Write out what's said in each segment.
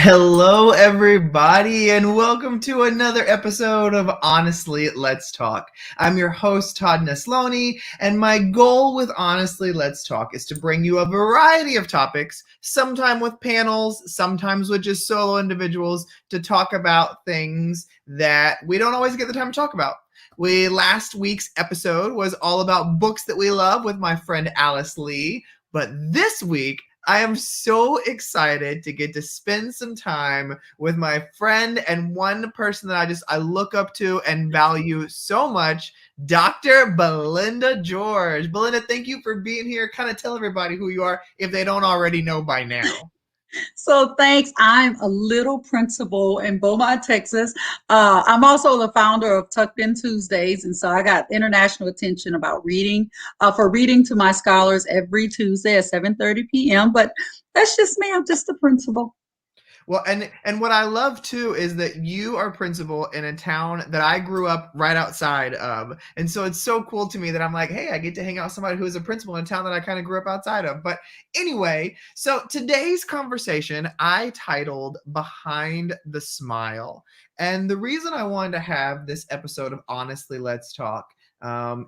Hello, everybody, and welcome to another episode of Honestly Let's Talk. I'm your host, Todd Nesloni, and my goal with Honestly Let's Talk is to bring you a variety of topics, sometimes with panels, sometimes with just solo individuals, to talk about things that we don't always get the time to talk about. Last week's episode was all about books that we love with my friend Alice Lee, but this week I am so excited to get to spend some time with my friend and one person that I look up to and value so much, Dr. Belinda George. Belinda, thank you for being here. Kind of tell everybody who you are if they don't already know by now. So thanks. I'm a little principal in Beaumont, Texas. I'm also the founder of Tucked In Tuesdays, and so I got international attention about reading for reading to my scholars every Tuesday at 7:30 p.m. But that's just me. I'm just a principal. Well, and what I love too is that you are principal in a town that I grew up right outside of. And so it's so cool to me that I'm like, hey, I get to hang out with somebody who is a principal in a town that I kind of grew up outside of. But anyway, so today's conversation I titled Behind the Smile. And the reason I wanted to have this episode of Honestly Let's Talk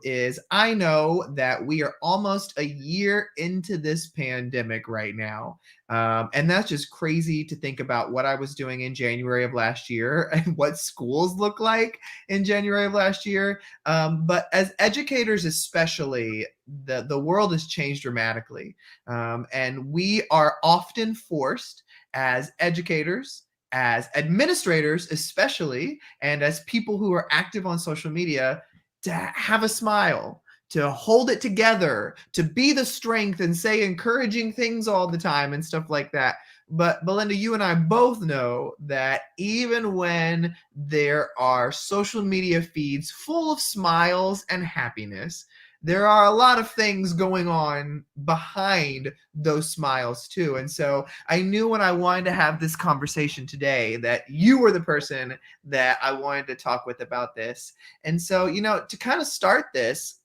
is I know that we are almost a year into this pandemic right now. And that's just crazy to think about what I was doing in January of last year and what schools look like in January of last year. But as educators, especially, the world has changed dramatically. And we are often forced as educators, as administrators, especially, and as people who are active on social media to have a smile, to hold it together, to be the strength and say encouraging things all the time and stuff like that. But Belinda, you and I both know that even when there are social media feeds full of smiles and happiness, there are a lot of things going on behind those smiles too. And so I knew when I wanted to have this conversation today that you were the person that I wanted to talk with about this. And so, to kind of start this,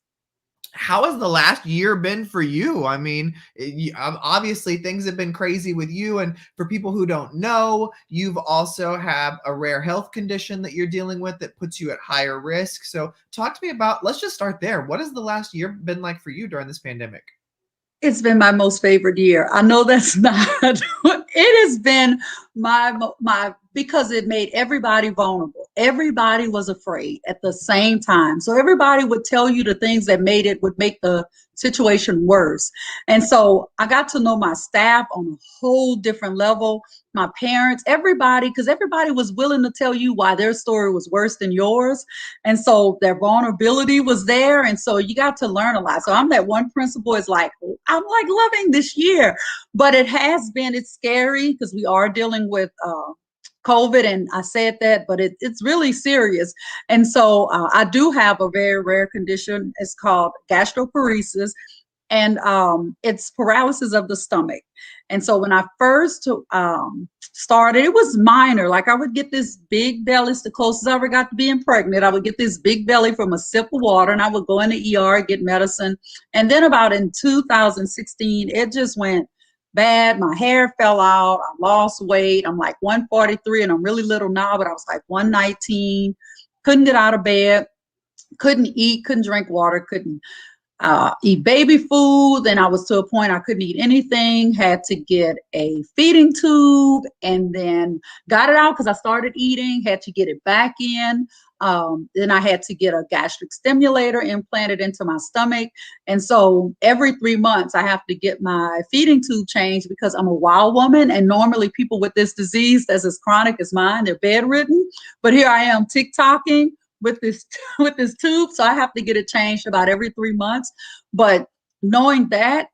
how has the last year been for you? I mean, obviously things have been crazy with you. And for people who don't know, you've also have a rare health condition that you're dealing with that puts you at higher risk. So talk to me about, let's just start there. What has the last year been like for you during this pandemic? It's been my most favorite year. I know that's not. It has been my because it made everybody vulnerable. Everybody was afraid at the same time. So everybody would tell you the things that would make the situation worse. And so I got to know my staff on a whole different level, my parents, everybody, because everybody was willing to tell you why their story was worse than yours. And so their vulnerability was there. And so you got to learn a lot. So I'm that one principal is like, I'm like loving this year, but it's scary because we are dealing with COVID, and I said that, but it's really serious. And so I do have a very rare condition. It's called gastroparesis, and it's paralysis of the stomach. And so when I first started, it was minor. Like I would get this big belly. It's the closest I ever got to being pregnant. I would get this big belly from a sip of water, and I would go in the ER, get medicine. And then about in 2016, it just went bad. My hair fell out. I lost weight. I'm like 143 and I'm really little now, but I was like 119. Couldn't get out of bed. Couldn't eat. Couldn't drink water. Couldn't eat baby food. Then I was to a point I couldn't eat anything. Had to get a feeding tube and then got it out because I started eating. Had to get it back in. Then I had to get a gastric stimulator implanted into my stomach. And so every 3 months, I have to get my feeding tube changed because I'm a wild woman. And normally people with this disease that's as chronic as mine, they're bedridden. But here I am TikToking with this with this tube. So I have to get it changed about every 3 months. But knowing that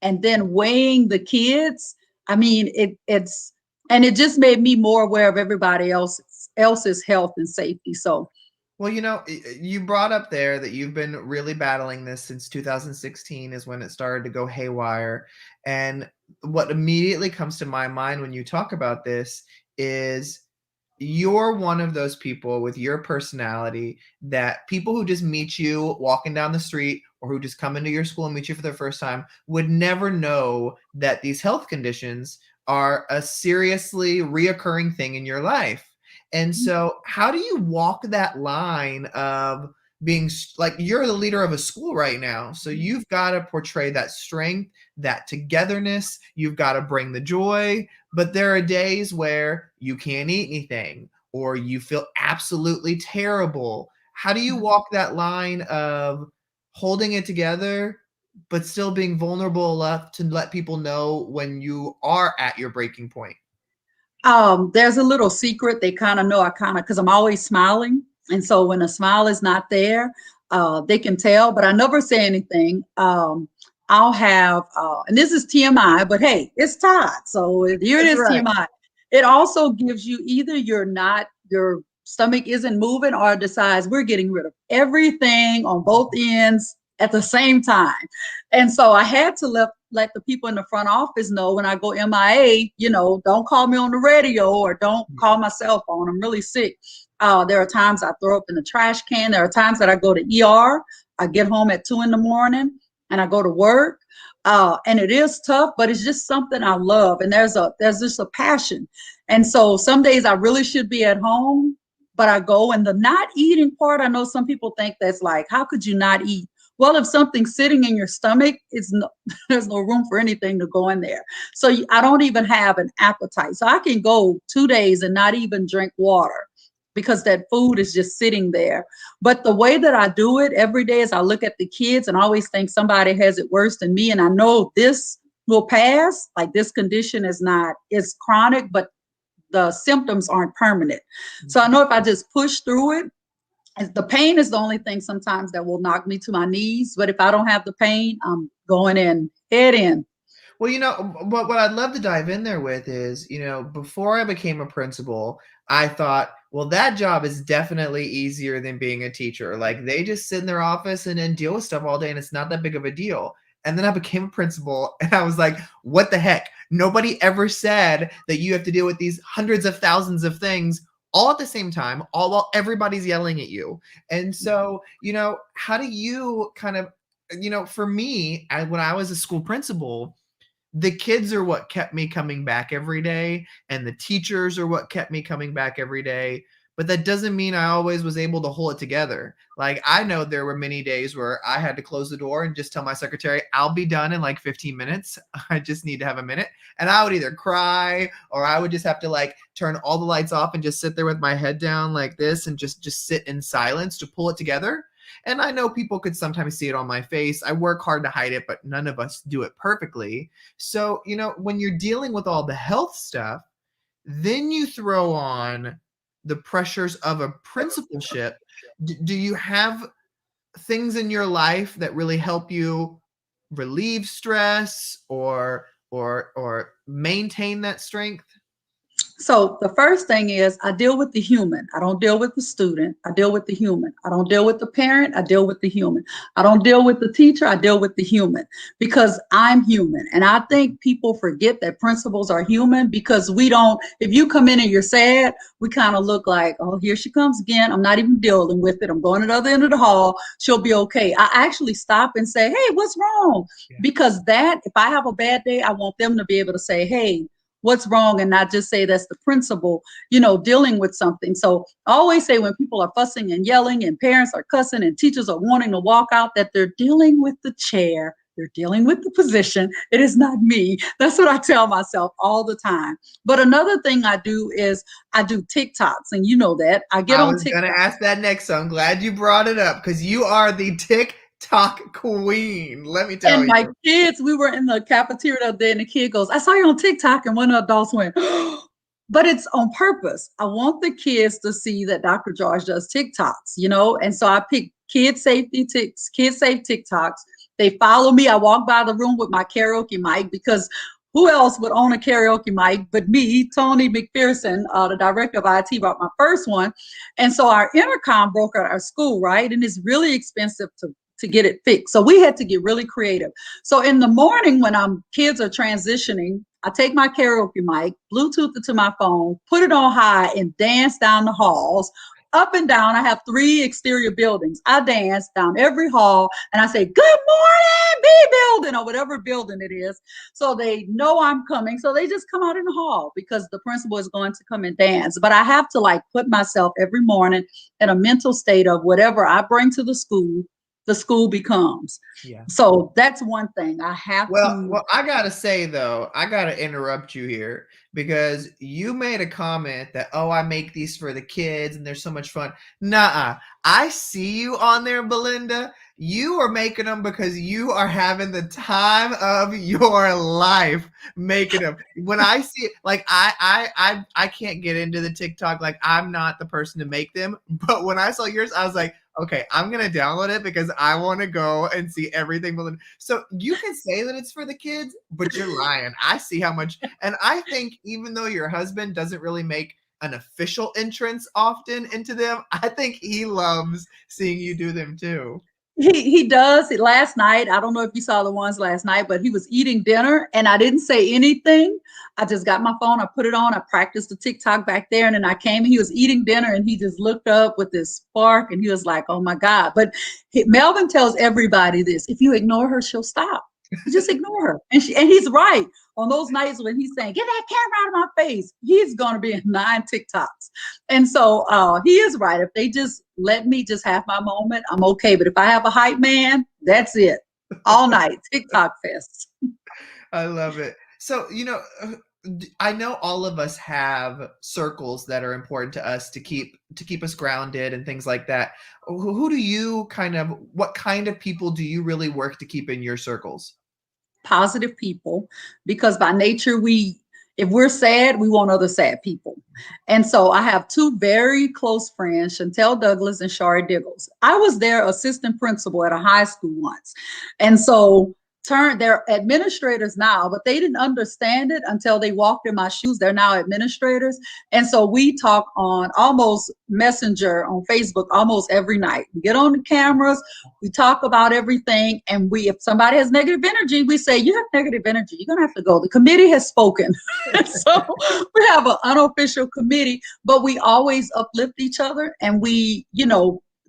and then weighing the kids, I mean, and it just made me more aware of everybody else's health and safety. So Well, you brought up there that you've been really battling this since 2016 is when it started to go haywire. And what immediately comes to my mind when you talk about this is you're one of those people with your personality that people who just meet you walking down the street or who just come into your school and meet you for the first time would never know that these health conditions are a seriously reoccurring thing in your life. And so, how do you walk that line of being like you're the leader of a school right now? So, you've got to portray that strength, that togetherness, you've got to bring the joy. But there are days where you can't eat anything or you feel absolutely terrible. How do you walk that line of holding it together, but still being vulnerable enough to let people know when you are at your breaking point? There's a little secret. They kind of know I kind of, because I'm always smiling. And so when a smile is not there, they can tell, but I never say anything. I'll have, and this is TMI, but hey, it's Todd. So here it That's is, right. TMI. It also gives you either your stomach isn't moving or decides we're getting rid of everything on both ends at the same time. And so I had to let the people in the front office know when I go MIA, don't call me on the radio or don't call my cell phone. I'm really sick. There are times I throw up in the trash can. There are times that I go to ER. I get home at 2 a.m. and I go to work. And it is tough, but it's just something I love. And there's just a passion. And so some days I really should be at home, but I go. And the not eating part, I know some people think that's like, how could you not eat? Well, if something's sitting in your stomach, there's no room for anything to go in there. So I don't even have an appetite. So I can go 2 days and not even drink water because that food is just sitting there. But the way that I do it every day is I look at the kids and I always think somebody has it worse than me. And I know this will pass. Like this condition is chronic, but the symptoms aren't permanent. So I know if I just push through it, the pain is the only thing sometimes that will knock me to my knees. But if I don't have the pain, I'm going in, head in. Well, what I'd love to dive in there with is, before I became a principal, I thought, well, that job is definitely easier than being a teacher. Like they just sit in their office and then deal with stuff all day, and it's not that big of a deal. And then I became a principal, and I was like, what the heck? Nobody ever said that you have to deal with these hundreds of thousands of things all at the same time, all while everybody's yelling at you. And so, how do you kind of, for me, when I was a school principal, the kids are what kept me coming back every day, and the teachers are what kept me coming back every day. But that doesn't mean I always was able to hold it together. Like I know there were many days where I had to close the door and just tell my secretary, I'll be done in like 15 minutes. I just need to have a minute. And I would either cry or I would just have to like turn all the lights off and just sit there with my head down like this and just sit in silence to pull it together. And I know people could sometimes see it on my face. I work hard to hide it, but none of us do it perfectly. So, when you're dealing with all the health stuff, then you throw on the pressures of a principalship. Do you have things in your life that really help you relieve stress or maintain that strength? So the first thing is I deal with the human. I don't deal with the student. I deal with the human. I don't deal with the parent. I deal with the human. I don't deal with the teacher. I deal with the human because I'm human. And I think people forget that principals are human because if you come in and you're sad, we kind of look like, oh, here she comes again. I'm not even dealing with it. I'm going to the other end of the hall. She'll be okay. I actually stop and say, hey, what's wrong? Yeah. Because if I have a bad day, I want them to be able to say, hey, what's wrong, and not just say that's the principal, dealing with something. So I always say when people are fussing and yelling and parents are cussing and teachers are wanting to walk out, that they're dealing with the chair. They're dealing with the position. It is not me. That's what I tell myself all the time. But another thing I do is I do TikToks, and you know that. I was going to ask that next, so I'm glad you brought it up because you are the TikTok queen. Let me tell you. And my kids, we were in the cafeteria the other day, and the kid goes, I saw you on TikTok, and one of the adults went, but it's on purpose. I want the kids to see that Dr. George does TikToks, and so I pick kid safe TikToks. They follow me. I walk by the room with my karaoke mic because who else would own a karaoke mic but me? Tony McPherson, the director of IT, bought my first one. And so our intercom broke at our school, right? And it's really expensive to get it fixed. So we had to get really creative. So in the morning when kids are transitioning, I take my karaoke mic, Bluetooth it to my phone, put it on high and dance down the halls up and down. I have 3 exterior buildings. I dance down every hall and I say, good morning, B building, or whatever building it is. So they know I'm coming. So they just come out in the hall because the principal is going to come and dance. But I have to like put myself every morning in a mental state of whatever I bring to the school becomes. Yeah. So that's one thing I have Well, to. well, I gotta say though, I gotta interrupt you here because you made a comment that, oh, I make these for the kids and they're so much fun. Nuh-uh. I see you on there, Belinda. You are making them because you are having the time of your life making them. When I see it, like I can't get into the TikTok. Like I'm not the person to make them. But when I saw yours, I was like, okay, I'm gonna download it because I want to go and see everything. So you can say that it's for the kids, but you're lying. I see how much, and I think even though your husband doesn't really make an official entrance often into them, I think he loves seeing you do them too. He does. Last night, I don't know if you saw the ones last night, but he was eating dinner and I didn't say anything. I just got my phone, I put it on, I practiced the TikTok back there, and then I came and he was eating dinner and he just looked up with this spark and he was like, oh my God. But Melvin tells everybody this: if you ignore her, she'll stop. You just ignore her. And he's right. On those nights when he's saying, get that camera out of my face, he's gonna be in 9 TikToks. And so he is right. If they just let me just have my moment, I'm okay. But if I have a hype man, that's it. All night, TikTok fest. I love it. So, I know all of us have circles that are important to us to keep us grounded and things like that. Who do you what kind of people do you really work to keep in your circles? Positive people, because by nature, if we're sad, we want other sad people. And so I have 2 very close friends, Chantel Douglas and Shari Diggles. I was their assistant principal at a high school once. And so they're administrators now, but they didn't understand it until they walked in my shoes. They're now administrators. And so we talk on almost Messenger on Facebook almost every night. We get on the cameras, we talk about everything. And if somebody has negative energy, we say, you have negative energy, you're gonna have to go. The committee has spoken. So we have an unofficial committee, but we always uplift each other and we,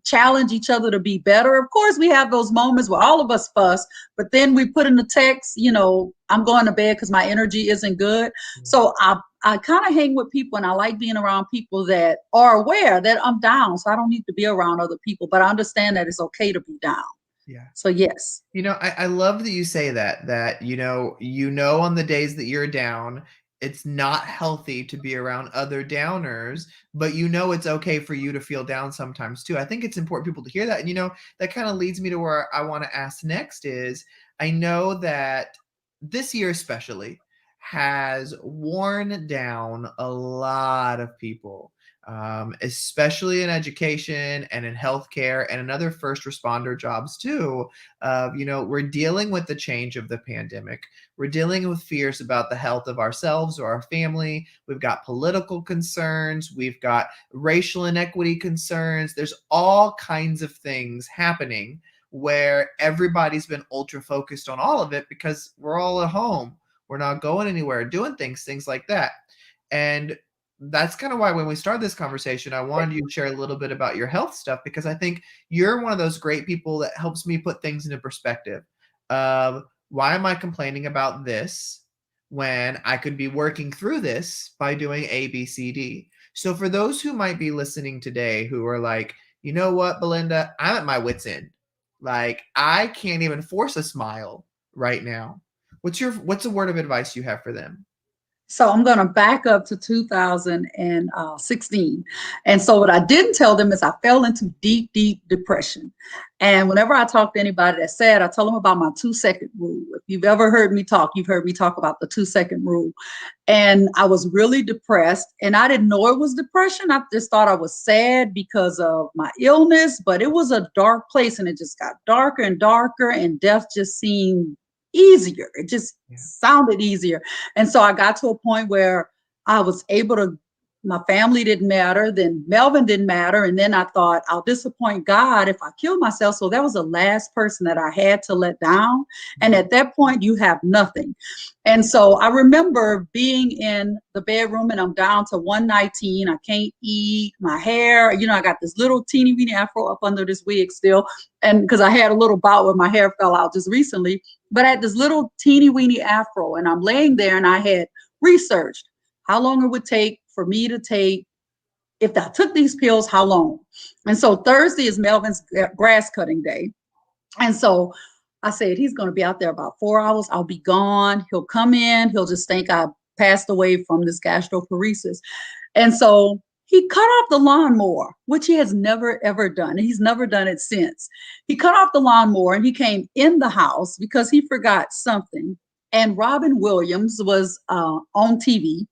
challenge each other to be better. Of course, we have those moments where all of us fuss, but then we put in the text, I'm going to bed because my energy isn't good. So I kind of hang with people and I like being around people that are aware that I'm down. So I don't need to be around other people, but I understand that it's okay to be down. Yeah. So yes. I love that you say that on the days that you're down, it's not healthy to be around other downers, but it's okay for you to feel down sometimes too. I think it's important people to hear that. And that kind of leads me to where I want to ask next is, I know that this year especially has worn down a lot of people, especially in education and in healthcare and in other first responder jobs too. We're dealing with the change of the pandemic. We're dealing with fears about the health of ourselves or our family. We've got political concerns. We've got racial inequity concerns. There's all kinds of things happening where everybody's been ultra focused on all of it because we're all at home. We're not going anywhere, doing things like that. And that's kind of why when we started this conversation, I wanted you to share a little bit about your health stuff, because I think you're one of those great people that helps me put things into perspective. Why am I complaining about this when I could be working through this by doing A, B, C, D? So for those who might be listening today who are like, you know what, Belinda, I'm at my wit's end. Like, I can't even force a smile right now. What's a word of advice you have for them? So I'm going to back up to 2016. And so what I didn't tell them is I fell into deep, deep depression. And whenever I talk to anybody that's sad, I tell them about my 2-second rule. If you've ever heard me talk, you've heard me talk about the 2-second rule. And I was really depressed and I didn't know it was depression. I just thought I was sad because of my illness, but it was a dark place and it just got darker and darker and death just seemed easier. It just sounded easier. And so I got to a point where I was able to my family didn't matter. Then Melvin didn't matter. And then I thought, I'll disappoint God if I kill myself. So that was the last person that I had to let down. And at that point, you have nothing. And so I remember being in the bedroom and I'm down to 119. I can't eat, my hair, I got this little teeny weeny afro up under this wig still. And because I had a little bout where my hair fell out just recently, but I had this little teeny weeny afro and I'm laying there and I had researched how long it would take for me to take, if I took these pills, how long? And so Thursday is Melvin's grass cutting day. And so I said, he's going to be out there about 4 hours. I'll be gone. He'll come in. He'll just think I passed away from this gastroparesis. And so he cut off the lawnmower, which he has never, ever done. And he's never done it since. He cut off the lawnmower and he came in the house because he forgot something. And Robin Williams was on TV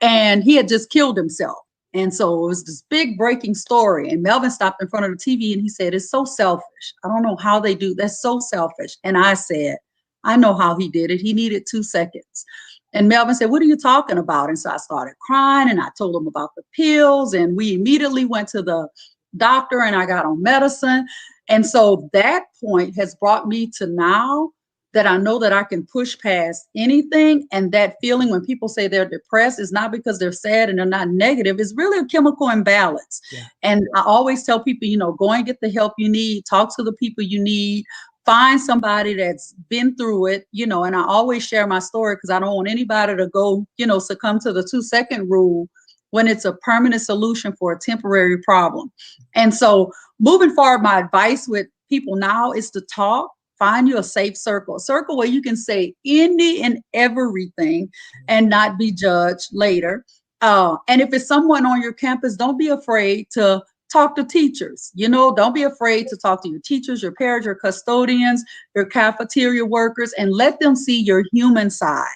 and he had just killed himself. And so it was this big breaking story. And Melvin stopped in front of the TV and he said, it's so selfish. I don't know how they do. That's so selfish. And I said, I know how he did it. He needed 2 seconds. And Melvin said, what are you talking about? And so I started crying and I told him about the pills. And we immediately went to the doctor and I got on medicine. And so that point has brought me to now that I know that I can push past anything. And that feeling when people say they're depressed is not because they're sad and they're not negative. It's really a chemical imbalance. Yeah. And I always tell people, go and get the help you need, talk to the people you need, find somebody that's been through it, and I always share my story because I don't want anybody to go, succumb to the 2-second rule when it's a permanent solution for a temporary problem. And so moving forward, my advice with people now is to talk. Find you a safe circle, a circle where you can say any and everything and not be judged later. And if it's someone on your campus, don't be afraid to talk to teachers. Don't be afraid to talk to your teachers, your parents, your custodians, your cafeteria workers, and let them see your human side.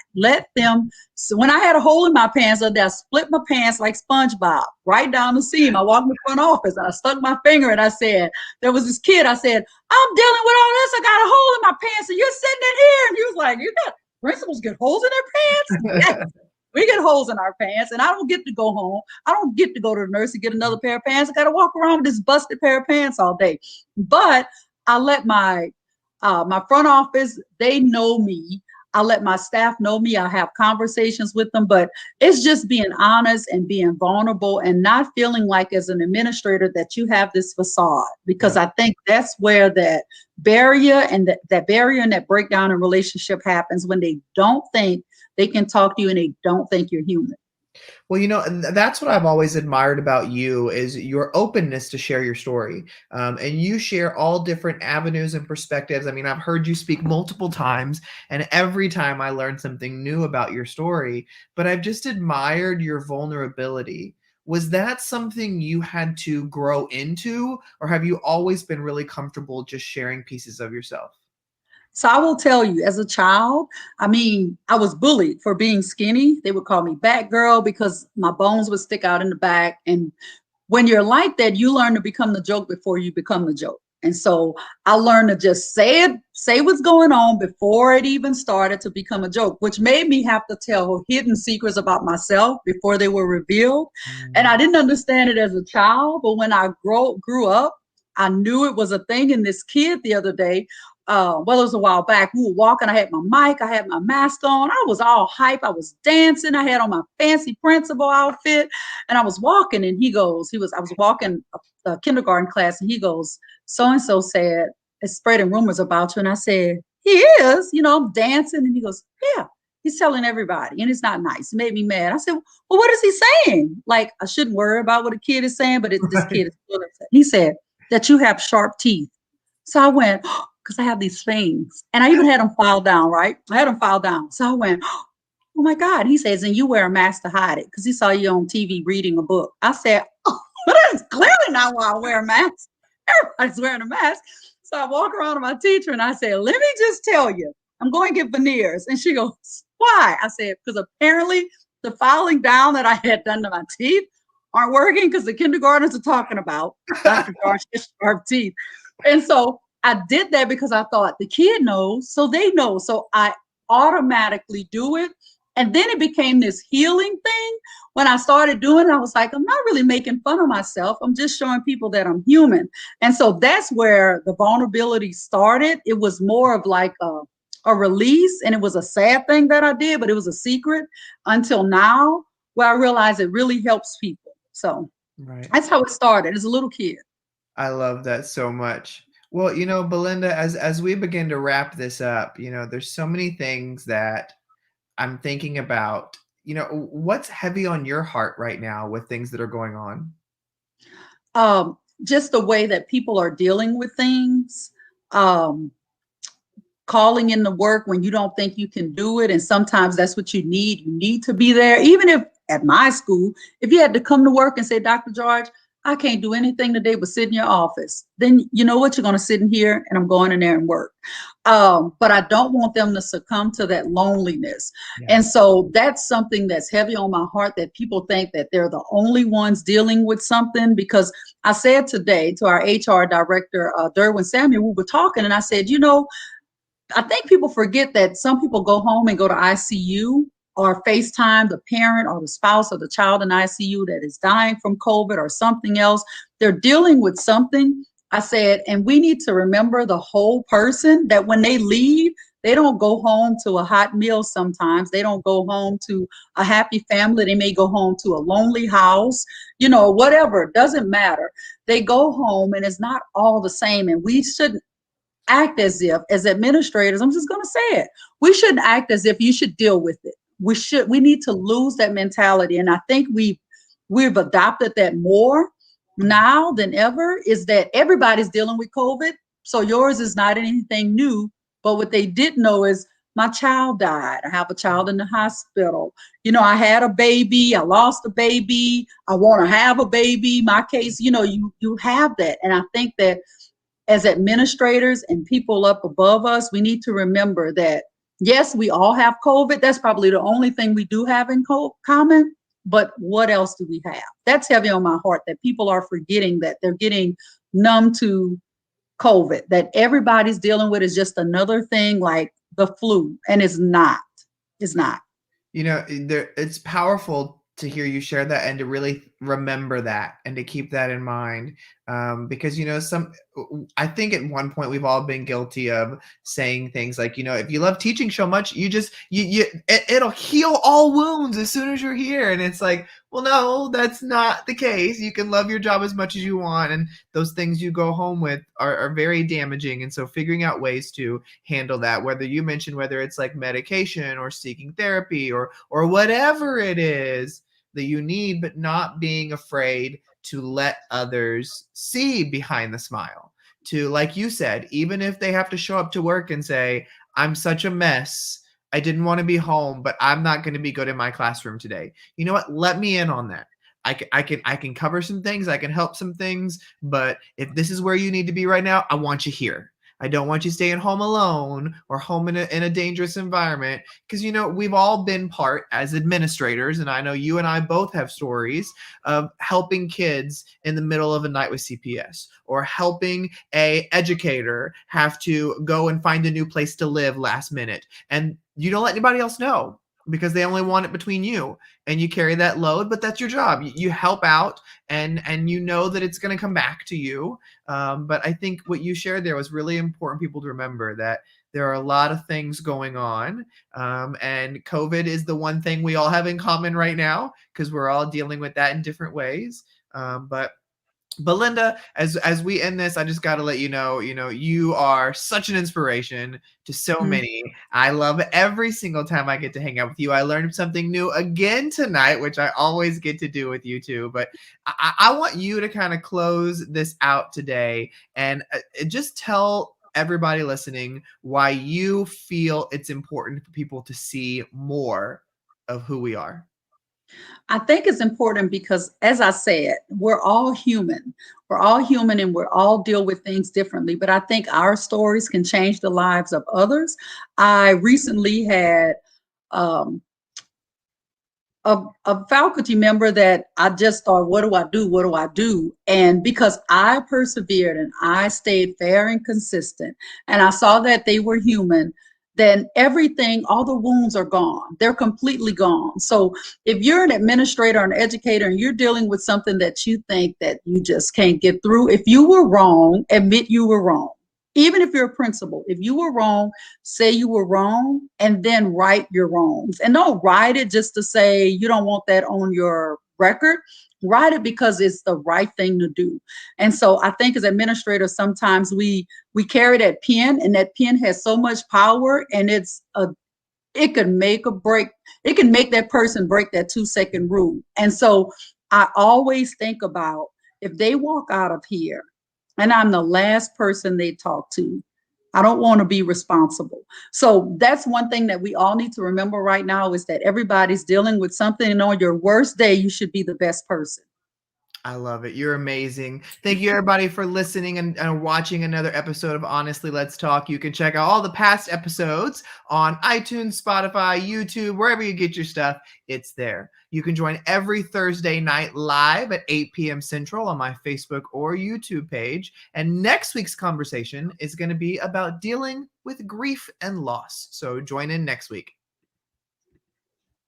So when I had a hole in my pants, I split my pants like SpongeBob, right down the seam. I walked in the front office and I stuck my finger and I said, there was this kid, I said, I'm dealing with all this. I got a hole in my pants and you're sitting in here. And he was like, you got principals get holes in their pants? Yes. We get holes in our pants and I don't get to go home. I don't get to go to the nurse and get another pair of pants. I got to walk around with this busted pair of pants all day. But I let my front office, they know me. I let my staff know me. I have conversations with them, but it's just being honest and being vulnerable and not feeling like as an administrator that you have this facade, because I think that's where that barrier and that barrier and that breakdown in relationship happens when they don't think they can talk to you and they don't think you're human. Well, and that's what I've always admired about you is your openness to share your story. And you share all different avenues and perspectives. I mean, I've heard you speak multiple times, and every time I learn something new about your story, but I've just admired your vulnerability. Was that something you had to grow into, or have you always been really comfortable just sharing pieces of yourself? So I will tell you, as a child, I was bullied for being skinny. They would call me Back Girl because my bones would stick out in the back. And when you're like that, you learn to become the joke before you become the joke. And so I learned to just say what's going on before it even started to become a joke, which made me have to tell hidden secrets about myself before they were revealed. And I didn't understand it as a child, but when I grew up, I knew it was a thing. And this kid the other day, it was a while back, we were walking, I had my mic, I had my mask on, I was all hype, I was dancing, I had on my fancy principal outfit, and I was walking, and I was walking a kindergarten class, and he goes, so-and-so said, it's spreading rumors about you, and I said, he is, I'm dancing, and he goes, yeah, he's telling everybody, and it's not nice, it made me mad. I said, well, what is he saying? Like, I shouldn't worry about what a kid is saying, but this kid is still upset. He said, that you have sharp teeth. So I went, because I have these fangs. And I even had them filed down, right? I had them filed down. So I went, oh my God. He says, and you wear a mask to hide it because he saw you on TV reading a book. I said, oh, that is clearly not why I wear a mask. Everybody's wearing a mask. So I walk around to my teacher and I say, let me just tell you, I'm going to get veneers. And she goes, why? I said, because apparently the filing down that I had done to my teeth aren't working because the kindergartners are talking about Dr. George has sharp teeth. And so I did that because I thought the kid knows, so they know. So I automatically do it. And then it became this healing thing. When I started doing it, I was like, I'm not really making fun of myself. I'm just showing people that I'm human. And so that's where the vulnerability started. It was more of like a release, and it was a sad thing that I did, but it was a secret until now, where I realized it really helps people. So Right. that's how it started as a little kid. I love that so much. Well, Belinda, as we begin to wrap this up, there's so many things that I'm thinking about. What's heavy on your heart right now with things that are going on? Just the way that people are dealing with things. Um, Calling in the work when you don't think you can do it. And sometimes that's what you need. You need to be there. Even if at my school, if you had to come to work and say, Dr. George, I can't do anything today but sit in your office, then you know what? You're going to sit in here and I'm going in there and work. But I don't want them to succumb to that loneliness. Yeah. And so that's something that's heavy on my heart, that people think that they're the only ones dealing with something. Because I said today to our HR director, Derwin Samuel, we were talking, and I said, I think people forget that some people go home and go to ICU or FaceTime the parent or the spouse or the child in ICU that is dying from COVID or something else. They're dealing with something. I said, and we need to remember the whole person, that when they leave, they don't go home to a hot meal sometimes. They don't go home to a happy family. They may go home to a lonely house, whatever. It doesn't matter. They go home and it's not all the same. And we shouldn't act as if, as administrators, I'm just going to say it, we shouldn't act as if you should deal with it. We need to lose that mentality. And I think we've adopted that more now than ever, is that everybody's dealing with COVID. So yours is not anything new. But what they didn't know is my child died. I have a child in the hospital. I had a baby. I lost a baby. I want to have a baby. My case, you have that. And I think that as administrators and people up above us, we need to remember that, yes, we all have COVID. That's probably the only thing we do have in common. But what else do we have? That's heavy on my heart, that people are forgetting that they're getting numb to COVID, that everybody's dealing with is just another thing like the flu. And it's not. It's not. It's powerful to hear you share that and to really remember that and to keep that in mind. Because I think at one point we've all been guilty of saying things like, if you love teaching so much, it'll heal all wounds as soon as you're here. And it's like, well, no, that's not the case. You can love your job as much as you want, and those things you go home with are very damaging. And so figuring out ways to handle that, whether it's like medication or seeking therapy or whatever it is that you need, but not being afraid to let others see behind the smile. To, like you said, even if they have to show up to work and say, I'm such a mess, I didn't want to be home, but I'm not going to be good in my classroom today. You know what? Let me in on that. I can cover some things. I can help some things. But if this is where you need to be right now, I want you here. I don't want you staying home alone or home in a dangerous environment. Because, we've all been part as administrators, and I know you and I both have stories of helping kids in the middle of a night with CPS, or helping a educator have to go and find a new place to live last minute. And you don't let anybody else know because they only want it between you, and you carry that load, but that's your job. You help out, and you know that it's going to come back to you. But I think what you shared there was really important, people to remember that there are a lot of things going on. And COVID is the one thing we all have in common right now, because we're all dealing with that in different ways. But Belinda, as we end this, I just got to let you know, you are such an inspiration to so Mm. many. I love every single time I get to hang out with you. I learned something new again tonight, which I always get to do with you too. But I want you to kind of close this out today and just tell everybody listening why you feel it's important for people to see more of who we are. I think it's important because, as I said, we're all human. We're all human and we're all deal with things differently. But I think our stories can change the lives of others. I recently had um, a faculty member that I just thought, what do I do? What do I do? And because I persevered and I stayed fair and consistent, and I saw that they were human, then everything, all the wounds are gone. They're completely gone. So if you're an administrator or an educator and you're dealing with something that you think that you just can't get through, if you were wrong, admit you were wrong. Even if you're a principal, if you were wrong, say you were wrong and then write your wrongs. And don't write it just to say you don't want that on your record. Write it because it's the right thing to do. And so I think as administrators, sometimes we carry that pen, and that pen has so much power, and it can make or break. It can make that person break that 2-second rule. And so I always think about, if they walk out of here and I'm the last person they talk to, I don't want to be responsible. So that's one thing that we all need to remember right now, is that everybody's dealing with something, and on your worst day, you should be the best person. I love it. You're amazing. Thank you, everybody, for listening and watching another episode of Honestly Let's Talk. You can check out all the past episodes on iTunes, Spotify, YouTube, wherever you get your stuff. It's there. You can join every Thursday night live at 8 p.m. Central on my Facebook or YouTube page. And next week's conversation is going to be about dealing with grief and loss. So join in next week.